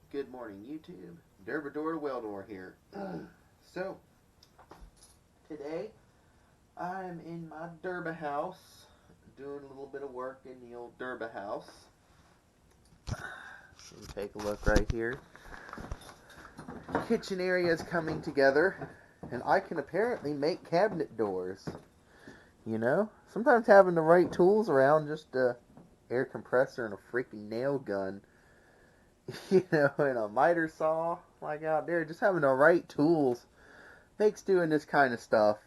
Good morning, YouTube. Derbador Weldor here. So, today I'm in my Derba house doing a little bit of work in the old Derba house. And take a look right here. Kitchen area is coming together, and I can apparently make cabinet doors. You know, sometimes having the right tools around, just a air compressor and a freaking nail gun, and a miter saw, like out there, just having the right tools makes doing this kind of stuff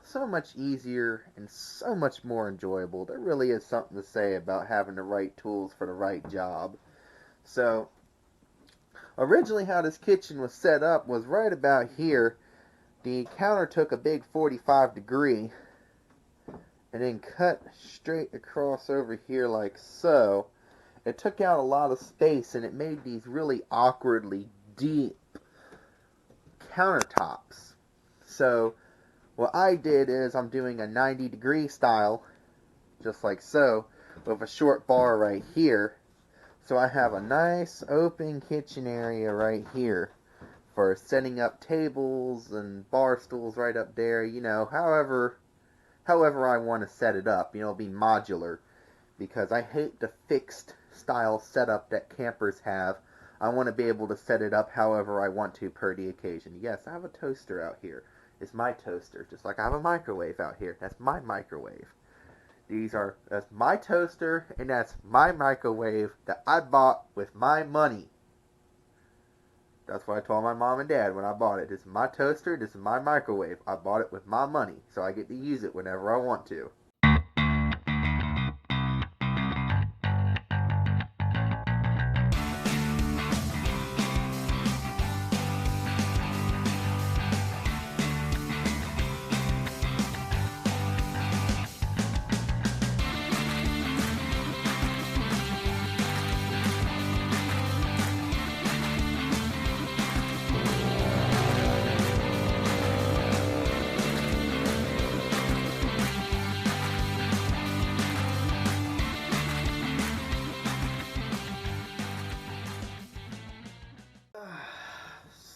so much easier and so much more enjoyable. There really is something to say about having the right tools for the right job. So, originally how this kitchen was set up was right about here. The counter took a big 45 degree and then cut straight across over here like so. It took out a lot of space and it made these really awkwardly deep countertops. So what I did is I'm doing a 90-degree style, just like so, with a short bar right here. So I have a nice open kitchen area right here for setting up tables and bar stools right up there, however I want to set it up, be modular, because I hate the fixed style setup that campers have. I want to be able to set it up however I want to per the occasion. Yes, I have a toaster out here. It's my toaster, just like I have a microwave out here. That's my microwave. That's my toaster, and that's my microwave that I bought with my money. That's what I told my mom and dad when I bought it. This is my toaster, this is my microwave. I bought it with my money, so I get to use it whenever I want to.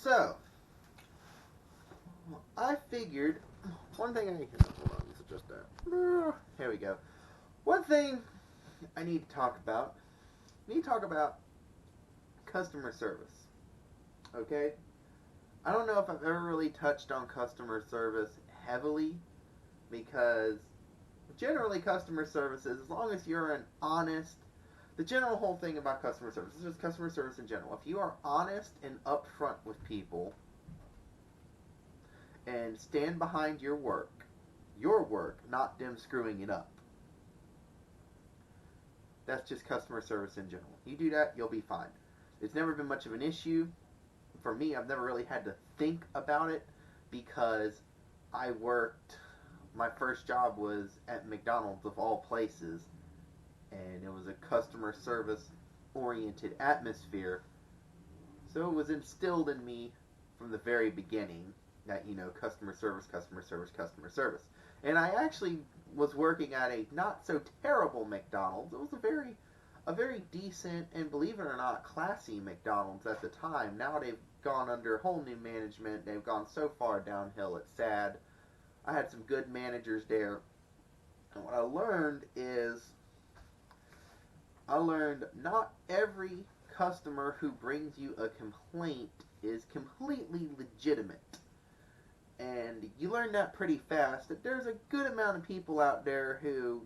So, I figured one thing hold on, let's adjust that. Here we go. One thing I need to talk about. Customer service. Okay? I don't know if I've ever really touched on customer service heavily, because generally customer service is, as long as you're an honest, the general whole thing about customer service is just customer service in general. If you are honest and upfront with people and stand behind your work, not them screwing it up. That's just customer service in general. You do that, you'll be fine. It's never been much of an issue. For me, I've never really had to think about it, because my first job was at McDonald's of all places, and it was a customer service oriented atmosphere. So it was instilled in me from the very beginning that, customer service, customer service, customer service. And I actually was working at a not so terrible McDonald's. It was a very decent and, believe it or not, classy McDonald's at the time. Now they've gone under whole new management. They've gone so far downhill, it's sad. I had some good managers there. And what I learned not every customer who brings you a complaint is completely legitimate. And you learn that pretty fast, that there's a good amount of people out there who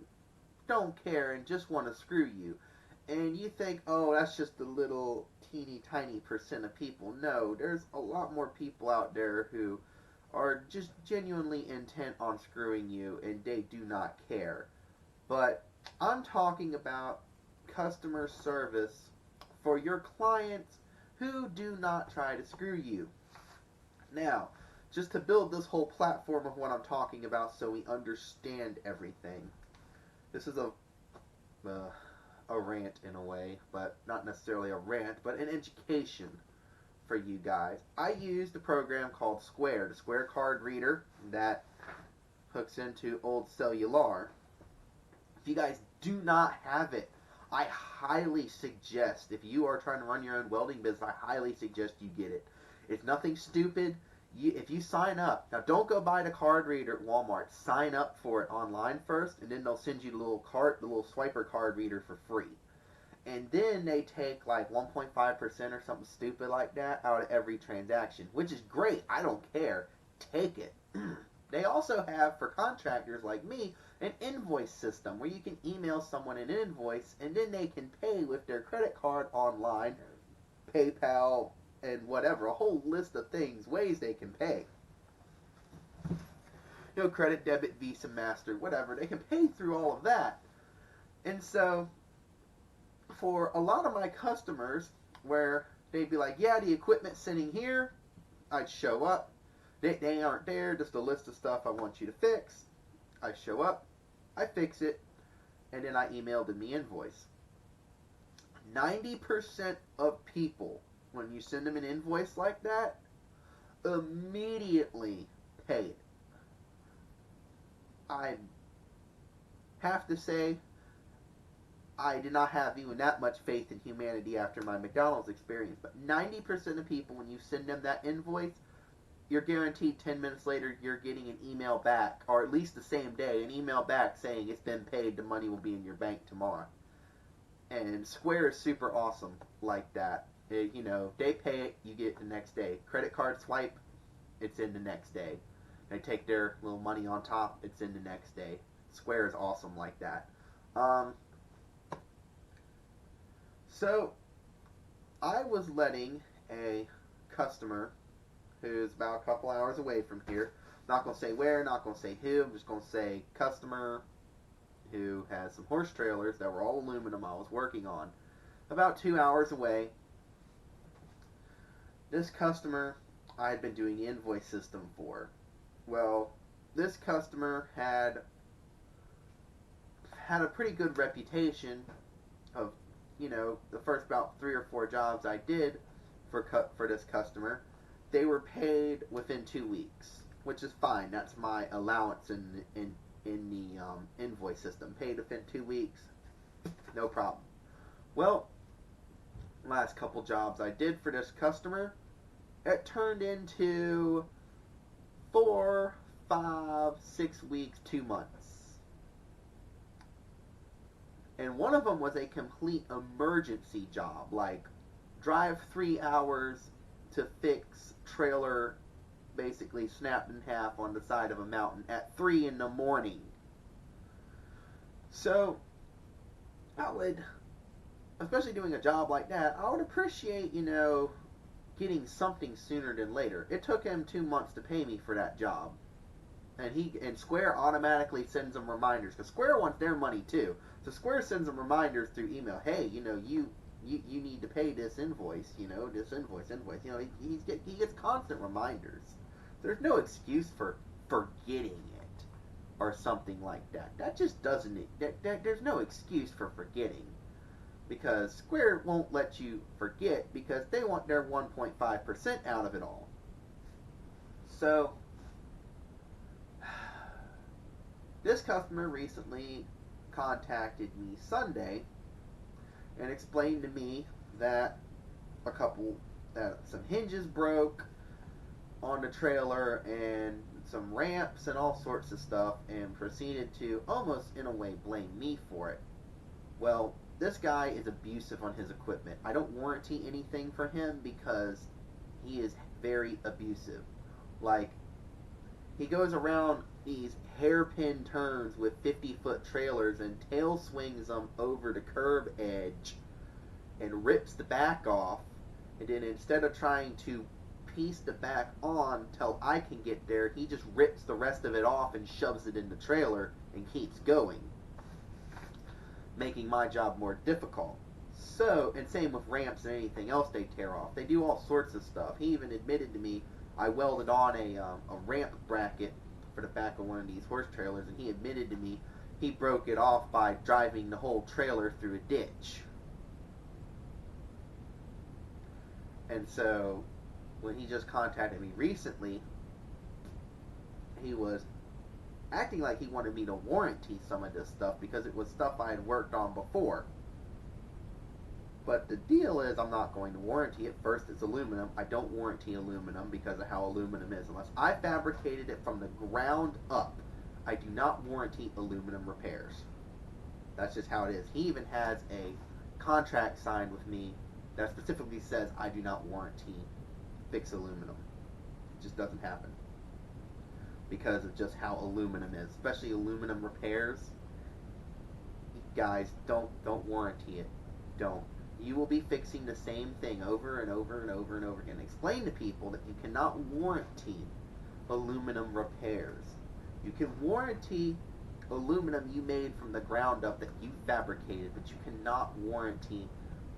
don't care and just want to screw you. And you think, oh, that's just a little teeny tiny percent of people. No, there's a lot more people out there who are just genuinely intent on screwing you, and they do not care. But I'm talking about customer service for your clients who do not try to screw you. Now, just to build this whole platform of what I'm talking about so we understand everything. This is a rant in a way, but not necessarily a rant, but an education for you guys. I used a program called Square, the Square card reader that hooks into old cellular. If you guys do not have it, I highly suggest, if you are trying to run your own welding business, I highly suggest you get it. It's nothing stupid. If you sign up, now don't go buy the card reader at Walmart. Sign up for it online first, and then they'll send you the little swiper card reader for free. And then they take like 1.5% or something stupid like that out of every transaction, which is great. I don't care. Take it. They also have, for contractors like me, an invoice system where you can email someone an invoice and then they can pay with their credit card online, PayPal, and whatever. A whole list of things, ways they can pay. You know, credit, debit, Visa, Master, whatever. They can pay through all of that. And so, for a lot of my customers, where they'd be like, yeah, the equipment's sitting here, I'd show up. They aren't there, just a list of stuff I want you to fix. I show up, I fix it, and then I email them the invoice. 90% of people, when you send them an invoice like that, immediately pay it. I have to say, I did not have even that much faith in humanity after my McDonald's experience, but 90% of people, when you send them that invoice, you're guaranteed 10 minutes later you're getting an email back, or at least the same day, an email back saying it's been paid, the money will be in your bank tomorrow. And Square is super awesome like that. You know, they pay it, you get it the next day. Credit card swipe, it's in the next day. They take their little money on top, it's in the next day. Square is awesome like that. So, I was letting a customer who's about a couple hours away from here. Not going to say where, not going to say who. I'm just going to say customer who has some horse trailers that were all aluminum I was working on. About 2 hours away. This customer I had been doing the invoice system for. Well, this customer had a pretty good reputation of, you know, the first about 3 or 4 jobs I did for this customer. They were paid within 2 weeks, which is fine. That's my allowance in the invoice system. Paid within 2 weeks, no problem. Well, last couple jobs I did for this customer, it turned into 4, 5, 6 weeks, 2 months. And one of them was a complete emergency job, like drive 3 hours to fix trailer basically snapped in half on the side of a mountain at 3 in the morning. So I would, especially doing a job like that, I would appreciate, you know, getting something sooner than later. It took him 2 months to pay me for that job. And Square automatically sends them reminders, because Square wants their money too. So Square sends them reminders through email. Hey, you know, you need to pay this invoice, you know, this invoice. You know, he gets constant reminders. There's no excuse for forgetting it or something like that. That just doesn't, there's no excuse for forgetting. Because Square won't let you forget because they want their 1.5% out of it all. So, this customer recently contacted me Sunday and explained to me that some hinges broke on the trailer and some ramps and all sorts of stuff, and proceeded to almost in a way blame me for it. Well, this guy is abusive on his equipment. I don't warranty anything for him because he is very abusive. Like, he goes around these hairpin turns with 50-foot trailers and tail swings them over the curb edge and rips the back off. And then instead of trying to piece the back on till I can get there, he just rips the rest of it off and shoves it in the trailer and keeps going, making my job more difficult. So, and same with ramps and anything else they tear off. They do all sorts of stuff. He even admitted to me I welded on a ramp bracket for the back of one of these horse trailers, and he admitted to me he broke it off by driving the whole trailer through a ditch. And so, when he just contacted me recently, he was acting like he wanted me to warranty some of this stuff because it was stuff I had worked on before. But the deal is, I'm not going to warranty it. First, it's aluminum. I don't warranty aluminum because of how aluminum is. Unless I fabricated it from the ground up, I do not warranty aluminum repairs. That's just how it is. He even has a contract signed with me that specifically says I do not warranty fixed aluminum. It just doesn't happen because of just how aluminum is, especially aluminum repairs. Guys, don't warranty it. Don't. You will be fixing the same thing over and over and over and over again. Explain to people that you cannot warranty aluminum repairs. You can warranty aluminum you made from the ground up that you fabricated, but you cannot warranty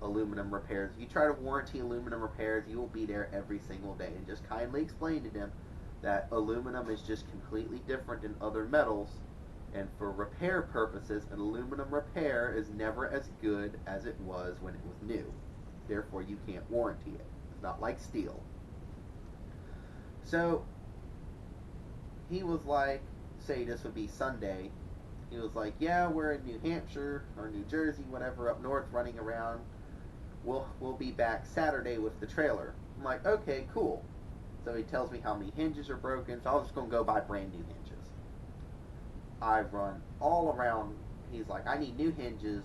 aluminum repairs. If you try to warranty aluminum repairs, you will be there every single day. And just kindly explain to them that aluminum is just completely different than other metals, and for repair purposes, an aluminum repair is never as good as it was when it was new. Therefore, you can't warranty it. It's not like steel. So, he was like, say this would be Sunday, he was like, yeah, we're in New Hampshire, or New Jersey, whatever, up north running around. We'll be back Saturday with the trailer. I'm like, okay, cool. So he tells me how many hinges are broken, so I was just going to go buy brand new hinges. I run all around. He's like, I need new hinges.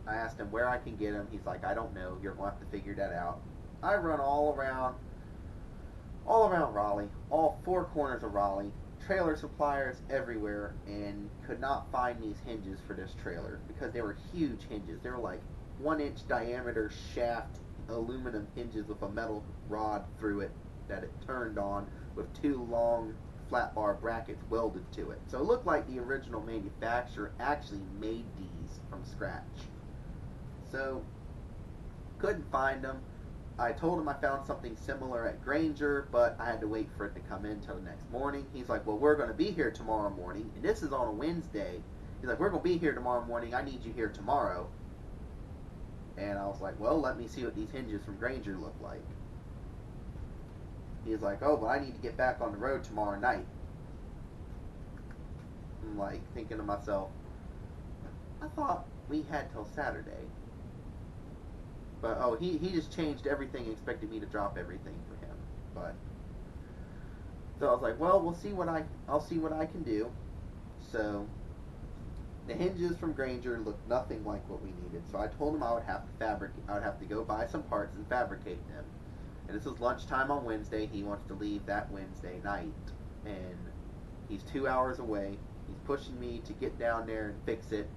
I asked him where I can get them. He's like, I don't know. You're going to have to figure that out. I run all around Raleigh, all four corners of Raleigh, trailer suppliers everywhere, and could not find these hinges for this trailer because they were huge hinges. They were like 1-inch diameter shaft aluminum hinges with a metal rod through it that it turned on with two long flat bar brackets welded to it. So it looked like the original manufacturer actually made these from scratch. So couldn't find them. I told him I found something similar at Granger, but I had to wait for it to come in till the next morning. He's like, well, we're going to be here tomorrow morning, and this is on a Wednesday. He's like, we're going to be here tomorrow morning. I need you here tomorrow. And I was like, well, let me see what these hinges from Granger look like. He's like, oh, but I need to get back on the road tomorrow night. I'm like, thinking to myself, I thought we had till Saturday. But, oh, he just changed everything and expected me to drop everything for him. But, so I was like, well, I'll see what I can do. So, the hinges from Granger looked nothing like what we needed. So I told him I would have to go buy some parts and fabricate them. And this is lunchtime on Wednesday. He wants to leave that Wednesday night. And he's 2 hours away. He's pushing me to get down there and fix it.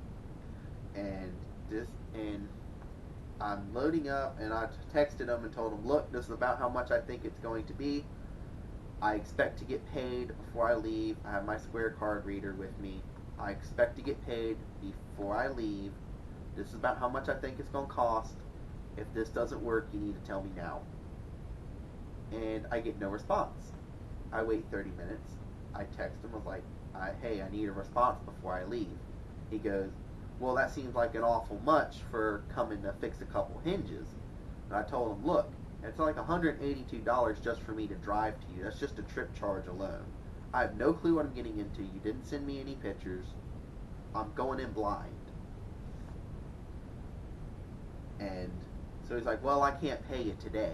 And I'm loading up, and I texted him and told him, look, this is about how much I think it's going to be. I expect to get paid before I leave. I have my Square card reader with me. I expect to get paid before I leave. This is about how much I think it's going to cost. If this doesn't work, you need to tell me now. And I get no response. I wait 30 minutes. I text him, I was like, hey, I need a response before I leave. He goes, well, that seems like an awful much for coming to fix a couple hinges. And I told him, look, it's like $182 just for me to drive to you. That's just a trip charge alone. I have no clue what I'm getting into. You didn't send me any pictures. I'm going in blind. And so he's like, well, I can't pay you today.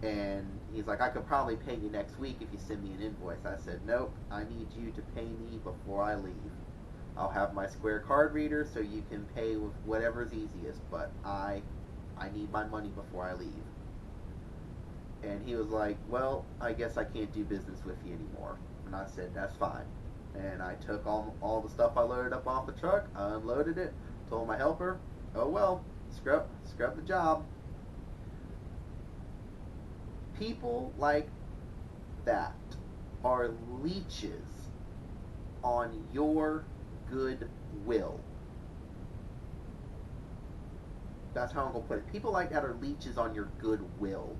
And he's like, I could probably pay you next week if you send me an invoice. I said, nope, I need you to pay me before I leave. I'll have my Square card reader so you can pay with whatever's easiest, but I need my money before I leave. And he was like, well, I guess I can't do business with you anymore. And I said, that's fine. And I took all the stuff I loaded up off the truck, I unloaded it, told my helper, oh well, scrub the job. People like that are leeches on your goodwill. That's how I'm going to put it. People like that are leeches on your goodwill,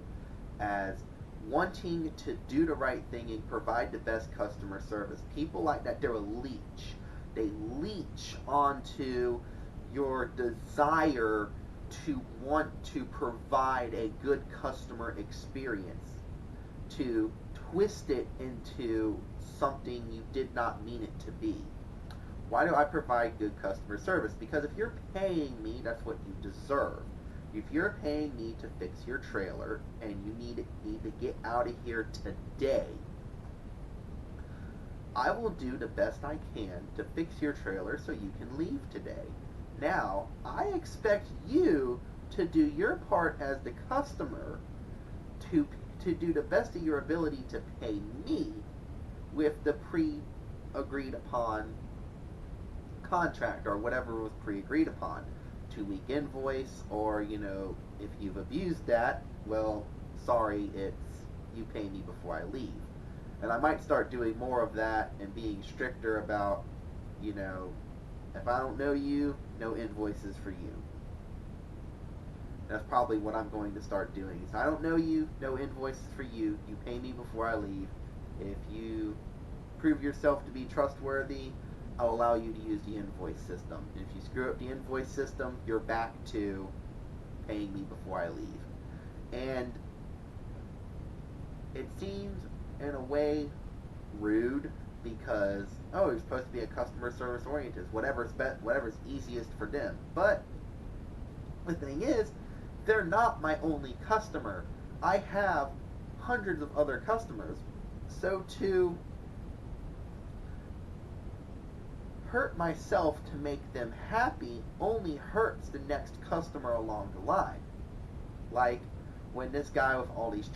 as wanting to do the right thing and provide the best customer service. People like that, they're a leech. They leech onto your desire to want to provide a good customer experience, to twist it into something you did not mean it to be. Why do I provide good customer service? Because if you're paying me, that's what you deserve. If you're paying me to fix your trailer and you need to get out of here today, I will do the best I can to fix your trailer so you can leave today. Now, I expect you to do your part as the customer to do the best of your ability to pay me with the pre-agreed upon contract or whatever was pre-agreed upon. 2-week invoice, or if you've abused that, well, sorry, it's you pay me before I leave. And I might start doing more of that and being stricter about, if I don't know you, no invoices for you. That's probably what I'm going to start doing. If I don't know you, no invoices for you. You pay me before I leave. If you prove yourself to be trustworthy, I'll allow you to use the invoice system. And if you screw up the invoice system, you're back to paying me before I leave. And it seems in a way rude because you're supposed to be a customer service oriented, whatever's easiest for them. But the thing is, they're not my only customer. I have hundreds of other customers. So to hurt myself to make them happy only hurts the next customer along the line. Like when this guy with all these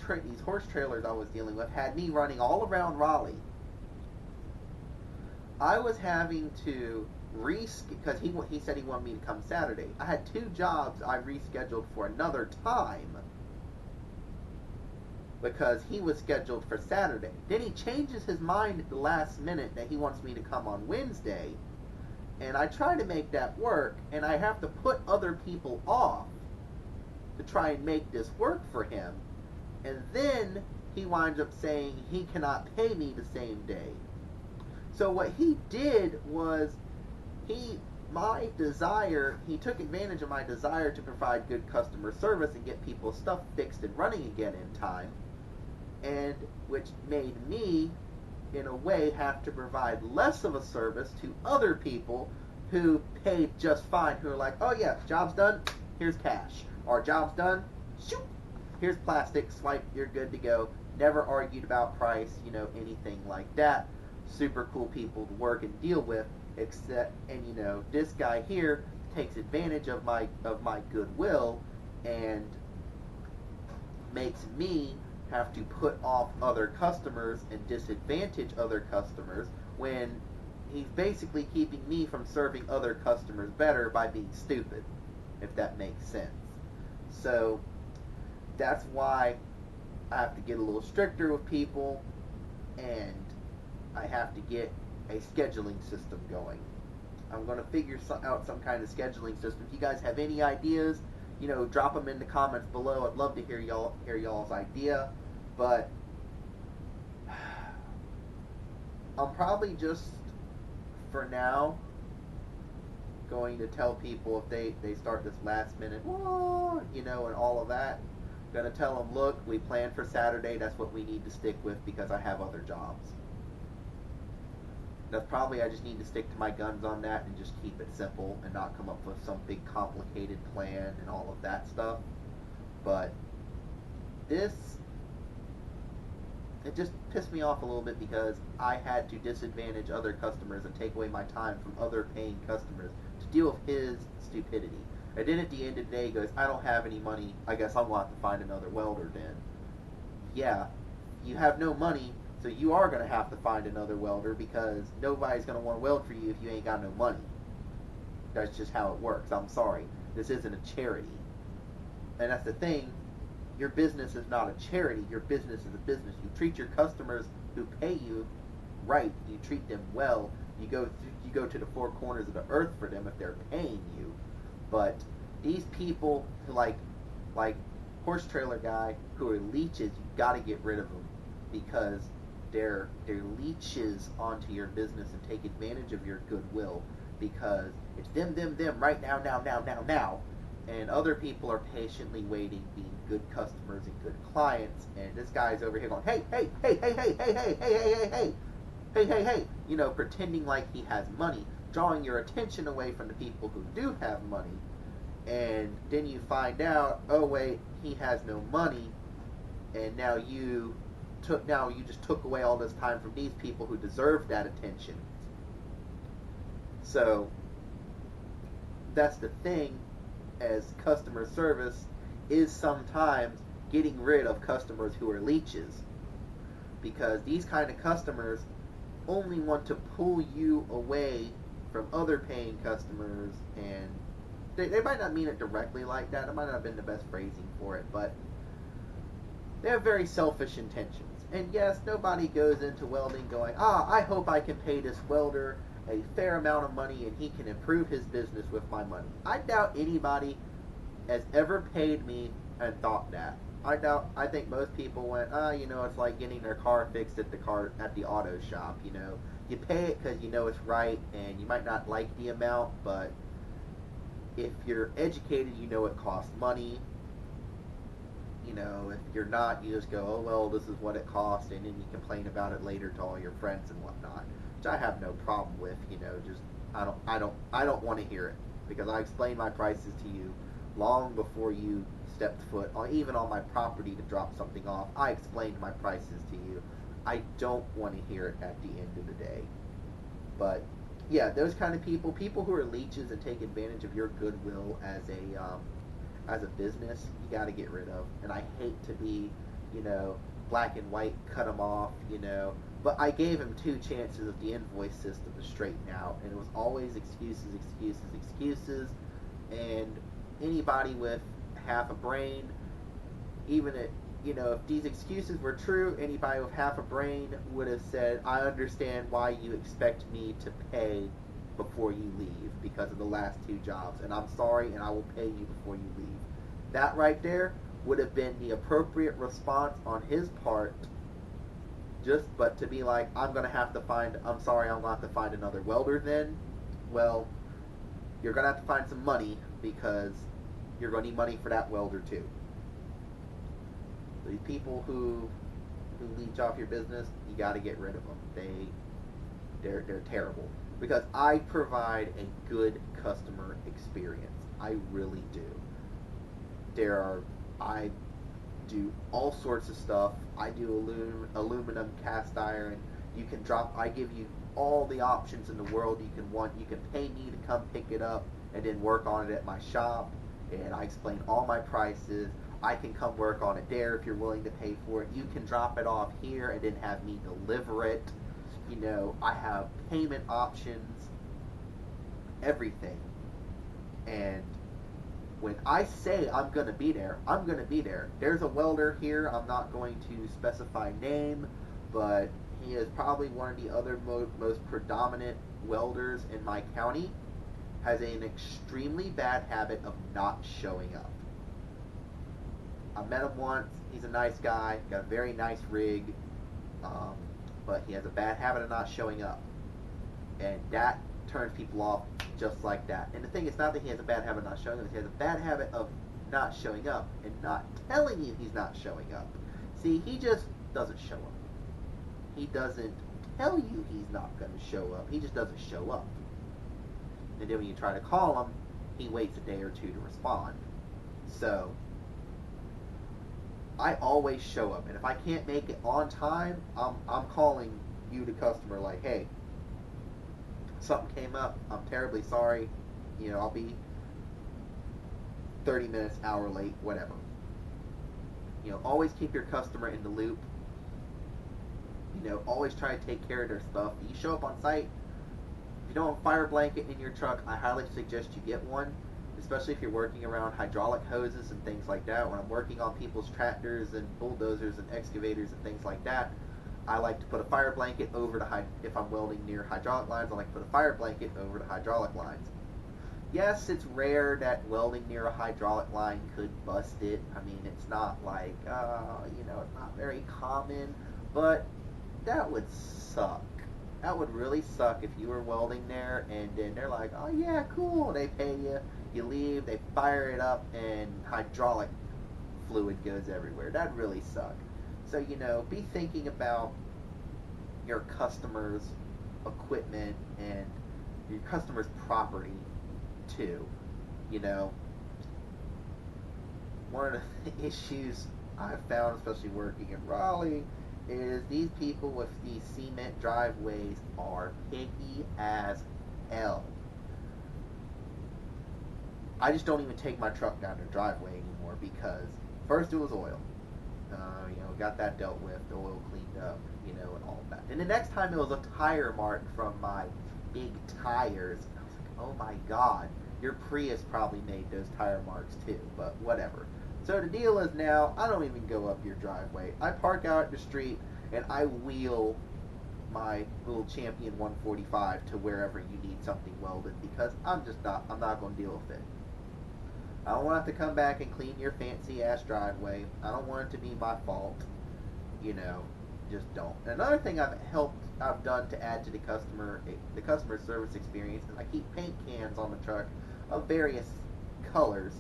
horse trailers I was dealing with had me running all around Raleigh. I was having to because he said he wanted me to come Saturday. I had 2 jobs I rescheduled for another time because he was scheduled for Saturday. Then he changes his mind at the last minute that he wants me to come on Wednesday, and I try to make that work, and I have to put other people off to try and make this work for him, and then he winds up saying he cannot pay me the same day. So what he did was he took advantage of my desire to provide good customer service and get people's stuff fixed and running again in time, and which made me, in a way, have to provide less of a service to other people who paid just fine, who are like, oh yeah, job's done, here's cash. Or job's done, shoot, here's plastic, swipe, you're good to go. Never argued about price, anything like that. Super cool people to work and deal with, and this guy here takes advantage of my goodwill and makes me have to put off other customers and disadvantage other customers when he's basically keeping me from serving other customers better by being stupid, if that makes sense. So that's why I have to get a little stricter with people, and I have to get a scheduling system going. I'm going to figure out some kind of scheduling system. If you guys have any ideas, drop them in the comments below. I'd love to hear y'all's idea. But I'm probably just, for now, going to tell people if they start this last minute, and all of that, I'm going to tell them, look, we planned for Saturday. That's what we need to stick with because I have other jobs. That's probably, I just need to stick to my guns on that and just keep it simple and not come up with some big complicated plan and all of that stuff. But it just pissed me off a little bit because I had to disadvantage other customers and take away my time from other paying customers to deal with his stupidity. And then at the end of the day, he goes, I don't have any money. I guess I'm going to have to find another welder then. Yeah, you have no money, so you are going to have to find another welder because nobody's going to want to weld for you if you ain't got no money. That's just how it works. I'm sorry. This isn't a charity. And that's the thing. Your business is not a charity. Your business is a business. You treat your customers who pay you right. You treat them well. You go to the 4 corners of the earth for them if they're paying you. But these people who like horse trailer guy who are leeches, you got to get rid of them because they're leeches onto your business and take advantage of your goodwill because it's them right now. And other people are patiently waiting, being good customers and good clients. And this guy's over here going, hey, pretending like he has money. drawing your attention away from the people who do have money. And then you find out, oh wait, he has no money, and now you just took away all this time from these people who deserve that attention. So that's the thing, as customer service, is sometimes getting rid of customers who are leeches, because these kind of customers only want to pull you away from other paying customers, and they might not mean it directly like that. It might not have been the best phrasing for it, but they have very selfish intentions. And yes, nobody goes into welding going, I hope I can pay this welder a fair amount of money and he can improve his business with my money. I doubt anybody has ever paid me and thought that. I think most people went, it's like getting their car fixed at the auto shop. You pay it because you know it's right, and you might not like the amount, but if you're educated, you know it costs money. If you're not, you just go, oh well, this is what it costs, and then you complain about it later to all your friends and whatnot, which I have no problem with. Just I don't want to hear it, because I explained my prices to you long before you stepped foot on even on my property to drop something off. I explained my prices to you. I don't want to hear it at the end of the day. But yeah, those kind of people who are leeches and take advantage of your goodwill as a business, you got to get rid of. And I hate to be, black and white, cut them off, But I gave him 2 chances of the invoice system to straighten out, and it was always excuses, excuses, excuses. And anybody with half a brain, even if these excuses were true, anybody with half a brain would have said, I understand why you expect me to pay before you leave because of the last 2 jobs, and I'm sorry, and I will pay you before you leave. That right there would have been the appropriate response on his part. But to be like, I'm going to have to find another welder then. Well, you're going to have to find some money, because you're going to need money for that welder too. These people who leech off your business, you got to get rid of them. They're terrible, because I provide a good customer experience. I really do. I do all sorts of stuff. I do aluminum, cast iron. I give you all the options in the world you can want. You can pay me to come pick it up and then work on it at my shop, and I explain all my prices. I can come work on it there if you're willing to pay for it. You can drop it off here and then have me deliver it. I have payment options, everything. And when I say I'm going to be there, I'm going to be there. There's a welder here. I'm not going to specify name, but he is probably one of the other most predominant welders in my county. Has an extremely bad habit of not showing up. I met him once. He's a nice guy. Got a very nice rig. But he has a bad habit of not showing up. And that turns people off just like that. And the thing is not that he has a bad habit of not showing up. He has a bad habit of not showing up and not telling you he's not showing up. See, he just doesn't show up. He doesn't tell you he's not going to show up. He just doesn't show up. And then when you try to call him, he waits a day or 2 to respond. So I always show up, and if I can't make it on time, I'm calling you, the customer, like, hey, something came up. I'm terribly sorry. I'll be 30 minutes, hour late, whatever. Always keep your customer in the loop. Always try to take care of their stuff. You show up on site. If you don't have a fire blanket in your truck, I highly suggest you get one, especially if you're working around hydraulic hoses and things like that. When I'm working on people's tractors and bulldozers and excavators and things like that, I like to put a fire blanket over if I'm welding near hydraulic lines, I like to put a fire blanket over the hydraulic lines. Yes, it's rare that welding near a hydraulic line could bust it. I mean, it's not like, it's not very common, but that would suck. That would really suck if you were welding there and then they're like, oh yeah, cool, they pay you, you leave, they fire it up, and hydraulic fluid goes everywhere. That'd really suck. So, be thinking about your customers' equipment and your customer's property too. You know, one of the issues I've found, especially working in Raleigh, is these people with these cement driveways are picky as hell. I just don't even take my truck down their driveway anymore because first it was oil. Got that dealt with, the oil cleaned up, and all that. And the next time it was a tire mark from my big tires. I was like, oh my god, your Prius probably made those tire marks too, but whatever. So the deal is now, I don't even go up your driveway. I park out at the street and I wheel my little Champion 145 to wherever you need something welded because I'm not going to deal with it. I don't want to have to come back and clean your fancy ass driveway. I don't want it to be my fault. Just don't. Another thing I've done to add to the customer service experience is I keep paint cans on the truck of various colors,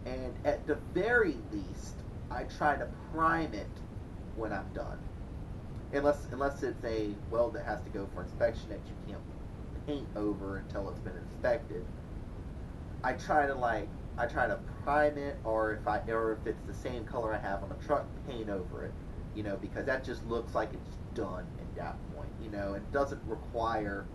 and at the very least, I try to prime it when I'm done. Unless it's a weld that has to go for inspection that you can't paint over until it's been inspected. I try to prime it, or if it's the same color I have on the truck, paint over it, because that just looks like it's done at that point, it doesn't require,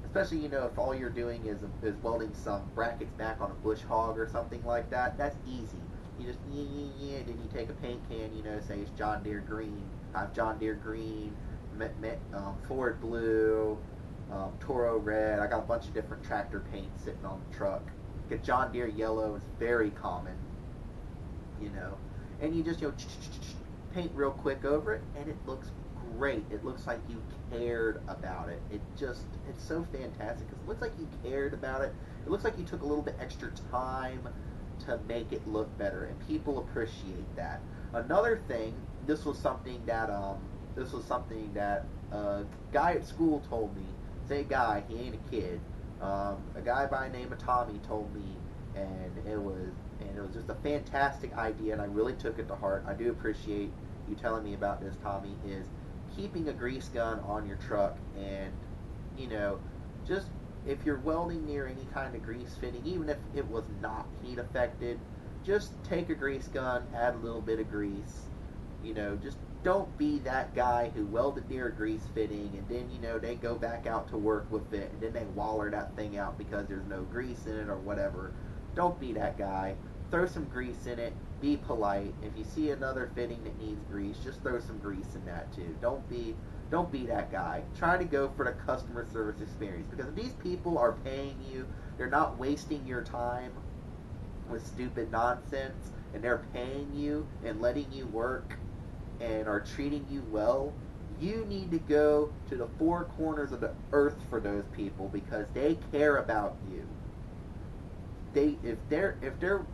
especially, if all you're doing is welding some brackets back on a bush hog or something like that, that's easy. You just, then you take a paint can, say it's John Deere green, I have John Deere green, Ford blue, Toro red, I got a bunch of different tractor paints sitting on the truck. Get John Deere yellow is very common, and you just paint real quick over it, and it looks great. It looks like you cared about it. It's so fantastic because it looks like you cared about it. It looks like you took a little bit extra time to make it look better, and people appreciate that. Another thing, this was something that a guy at school told me. Say guy, he ain't a kid. A guy by the name of Tommy told me, and it was just a fantastic idea, and I really took it to heart. I do appreciate you telling me about this, Tommy, is keeping a grease gun on your truck, and just if you're welding near any kind of grease fitting, even if it was not heat affected, just take a grease gun, add a little bit of grease, just don't be that guy who welded near a grease fitting and then, they go back out to work with it and then they waller that thing out because there's no grease in it or whatever. Don't be that guy. Throw some grease in it. Be polite. If you see another fitting that needs grease, just throw some grease in that too. Don't be that guy. Try to go for the customer service experience, because if these people are paying you, they're not wasting your time with stupid nonsense, and they're paying you and letting you work and are treating you well, you need to go to the four corners of the earth for those people because they care about you. If they're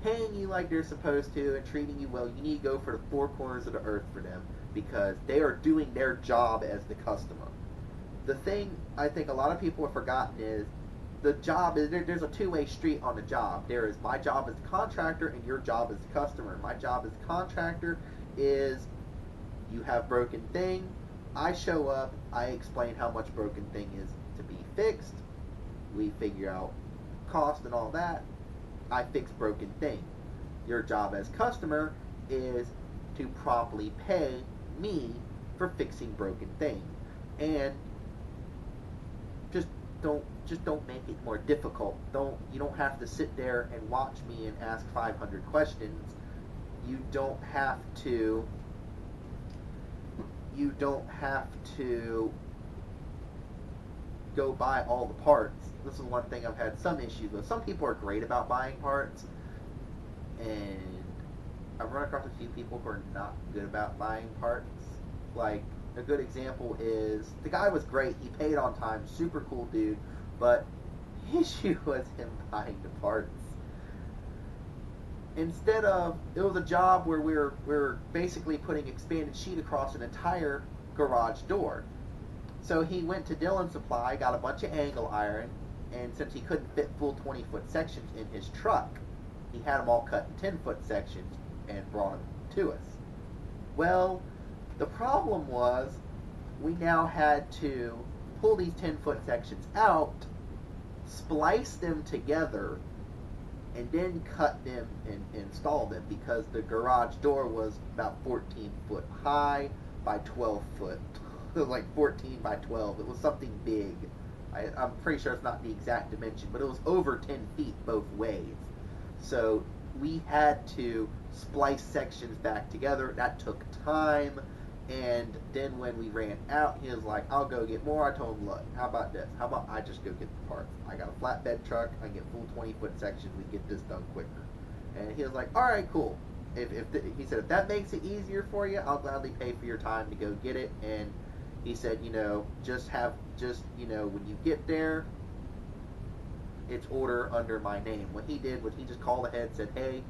paying you like they're supposed to and treating you well, you need to go for the four corners of the earth for them because they are doing their job as the customer. The thing I think a lot of people have forgotten is the job is there's a two-way street on the job. There is my job as the contractor and your job as the customer. My job as the contractor is you have broken thing, I show up, I explain how much broken thing is to be fixed, we figure out cost and all that, I fix broken thing. Your job as customer is to properly pay me for fixing broken thing. And just don't make it more difficult. You don't have to sit there and watch me and ask 500 questions. You don't have to go buy all the parts. This is one thing I've had some issues with. Some people are great about buying parts, and I've run across a few people who are not good about buying parts. Like, a good example is, the guy was great, he paid on time, super cool dude, but the issue was him buying the parts. Instead of, it was a job where we were basically putting expanded sheet across an entire garage door. So he went to Dillon Supply, got a bunch of angle iron, and since he couldn't fit full 20-foot sections in his truck, he had them all cut in 10-foot sections and brought them to us. Well, the problem was we now had to pull these 10-foot sections out, splice them together, and then cut them and install them, because the garage door was about 14 foot high by 12 foot. Like 14 by 12. It was something big. I'm pretty sure it's not the exact dimension, but it was over 10 feet both ways. So we had to splice sections back together. That took time. And then when we ran out, he was like, I'll go get more. I told him, look, how about this? How about I just go get the parts? I got a flatbed truck. I get full 20-foot sections. We get this done quicker. And he was like, all right, cool. He said, if that makes it easier for you, I'll gladly pay for your time to go get it. And he said, when you get there, it's order under my name. What he did was he just called ahead, said, hey,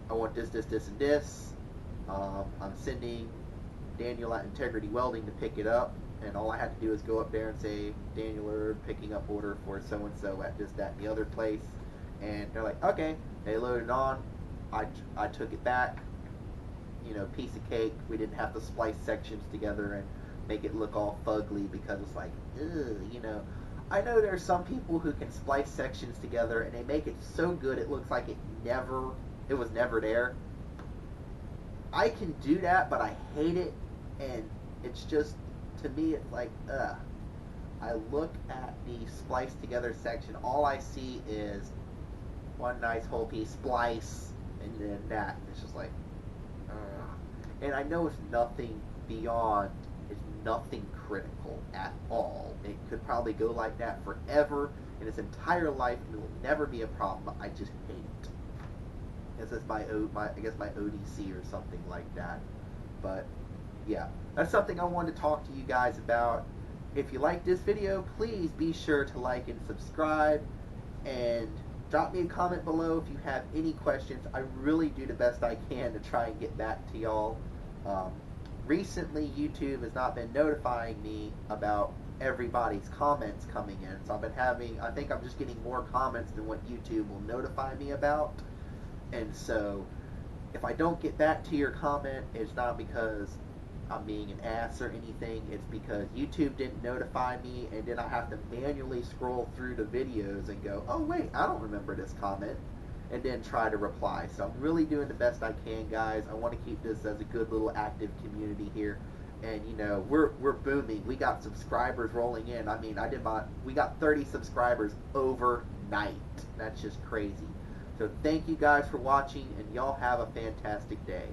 I want this, this, this, and this. I'm sending Daniel at Integrity Welding to pick it up, and all I had to do is go up there and say, Daniel, picking up order for so-and-so at this, that, and the other place. And they're like, okay. They loaded it on. I took it back. Piece of cake. We didn't have to splice sections together and make it look all fugly, because it's like, ugh, I know there's some people who can splice sections together and they make it so good it looks like it was never there. I can do that, but I hate it, and it's just, to me, it's like, ugh. I look at the spliced together section, all I see is one nice whole piece splice, and then that, and it's just like, ugh. And I know it's nothing critical at all. It could probably go like that forever in its entire life, and it will never be a problem, but I just hate it. This is my ODC or something like that. But yeah, that's something I wanted to talk to you guys about. If you like this video, please be sure to like and subscribe, and drop me a comment below if you have any questions. I really do the best I can to try and get back to y'all. Recently, YouTube has not been notifying me about everybody's comments coming in, so I think I'm just getting more comments than what YouTube will notify me about. And so, if I don't get back to your comment, it's not because I'm being an ass or anything. It's because YouTube didn't notify me, and then I have to manually scroll through the videos and go, oh wait, I don't remember this comment, and then try to reply. So I'm really doing the best I can, guys. I want to keep this as a good little active community here. And we're booming. We got subscribers rolling in. I mean, we got 30 subscribers overnight. That's just crazy. So thank you guys for watching, and y'all have a fantastic day.